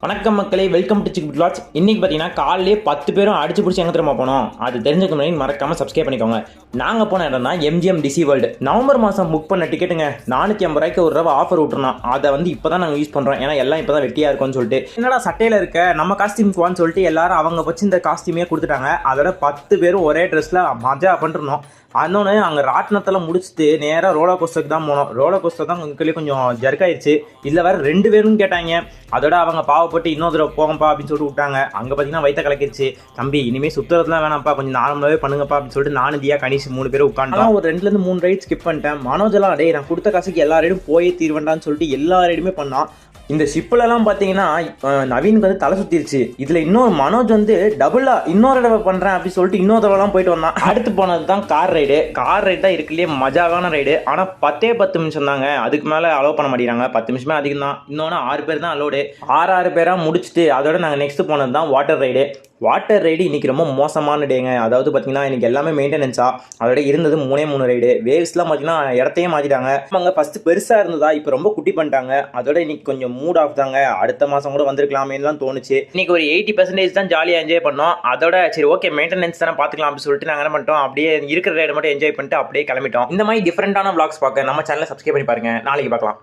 வணக்கம் மக்களே, welcome to six plots. இன்னைக்கு பார்த்தீங்கன்னா காலையிலே 10 பேரும் அடிச்சு பிடிச்சி எங்கே திரும்ப போனோம். அது தெரிஞ்சுக்க முன்னாடி மறக்காம சப்ஸ்கிரைப் பண்ணிக்கோங்க. நாங்கள் போன இடம் தான் எம்ஜிஎம் டிசி வேர்ல்டு. நவம்பர் மாதம் புக் பண்ண டிக்கெட்டுங்க 450 ரூபாய்க்கு ஒரு ரூபா ஆஃபர் விட்டுருந்தோம். அதை இப்போ தான் நாங்கள் யூஸ் பண்ணுறோம். ஏன்னா எல்லாம் இப்போ தான் வெட்டியாக இருக்கும்னு சொல்லிட்டு, என்னடா சட்டையில் இருக்க நம்ம காஸ்டியூம்க்குவான்னு சொல்லிட்டு எல்லாரும் அவங்க வச்சு இந்த காஸ்டியூமே கொடுத்துட்டாங்க. அதோட 10 பேரும் ஒரே ட்ரெஸ்ஸில் மஜா பண்ணிருந்தோம். அதோட அங்கே ராட்டினத்தில் முடிச்சுட்டு நேராக ரோலர் கோஸ்டருக்கு தான் போனோம். ரோலர் கோஸ்டர் தான் கொஞ்சம் ஜர்க்காயிடுச்சு. இதில் வேறு 2 பேருன்னு கேட்டாங்க. அதோட அவங்க பாவப்பட்டு இன்னொரு தடவை போங்கப்பா அப்படின்னு சொல்லிட்டு விட்டாங்க. அங்கே பார்த்தீங்கன்னா வயிற்ற கலக்கிடுச்சு. தம்பி இனிமேல் சுற்றுறதுலாம் வேணாம்ப்பா, கொஞ்சம் நார்மலாகவே பண்ணுங்கப்பா அப்படின்னு சொல்லிட்டு நானும் தியா கணிஷ் 3 பேரும் உட்காந்து ஒரு 2லேருந்து 3 ரைட் ஸ்கிப் பண்ணிட்டேன். மனோஜெல்லாம் அடே நான் கொடுத்த காசுக்கு எல்லா ரைடும் போயே தீர்வேண்டான்னு சொல்லிட்டு எல்லா ரைடுமே பண்ணான். இந்த ஷிப்பிலலாம் பார்த்தீங்கன்னா நவீனுக்கு வந்து தலை சுற்றிருச்சு. இதில் இன்னொரு மனோஜ் வந்து டபுளாக இன்னொரு தடவை பண்ணுறேன் அப்படின்னு சொல்லிட்டு இன்னொரு தடவைலாம் போயிட்டு வந்தான். அடுத்து போனது தான் கார் ரைடு. கார் ரைடு தான் இருக்குல்லையே மஜாவான ரைடு. ஆனால் 10 நிமிஷம் தாங்க, அதுக்கு மேலே அலோவ் பண்ண மாட்டேங்கிறாங்க. 10 நிமிஷமே அதிகம் தான். இன்னொன்று 6 பேர் தான் அலோடு. 6 பேராக முடிச்சுட்டு அதோட நாங்கள் நெக்ஸ்ட் போனது தான் வாட்டர் ரைடு. வாட்டர் ரைடு இன்றைக்கி ரொம்ப மோசமான டேங்க. அதாவது பார்த்தீங்கன்னா இன்றைக்கி எல்லாமே மெயின்டெனன்ஸாக அதோட இருந்தது 3 ரைடு. வேவ்ஸ்லாம் பார்த்தீங்கன்னா இடத்தையே மாற்றிட்டாங்க. அவங்க ஃபஸ்ட்டு பெருசாக இருந்ததா இப்போ ரொம்ப குட்டி பண்ணிட்டாங்க. அதோட இன்றைக்கி கொஞ்சம் மூட் ஆஃப் தாங்க. அடுத்த மாதம் கூட வந்திருக்கலாமேலாம் தோணுச்சு. இன்றைக்கி ஒரு 80% தான் ஜாலியாக என்ஜாய் பண்ணோம். அதோட சரி ஓகே மெயின்டெனன்ஸ் தானே பார்த்துக்கலாம் அப்படின்னு சொல்லிட்டு நாங்கள் என்ன பண்ணிட்டோம், அப்படியே இருக்கிற ரைடு மட்டும் என்ஜாய் பண்ணிட்டு அப்படியே கிளம்பிட்டோம். இந்த மாதிரி டிஃப்ரெண்டான vlogs பார்க்க நம்ம சேனலை சப்ஸ்கிரைப் பண்ணி பாருங்கள். நாளைக்கு பார்க்கலாம்.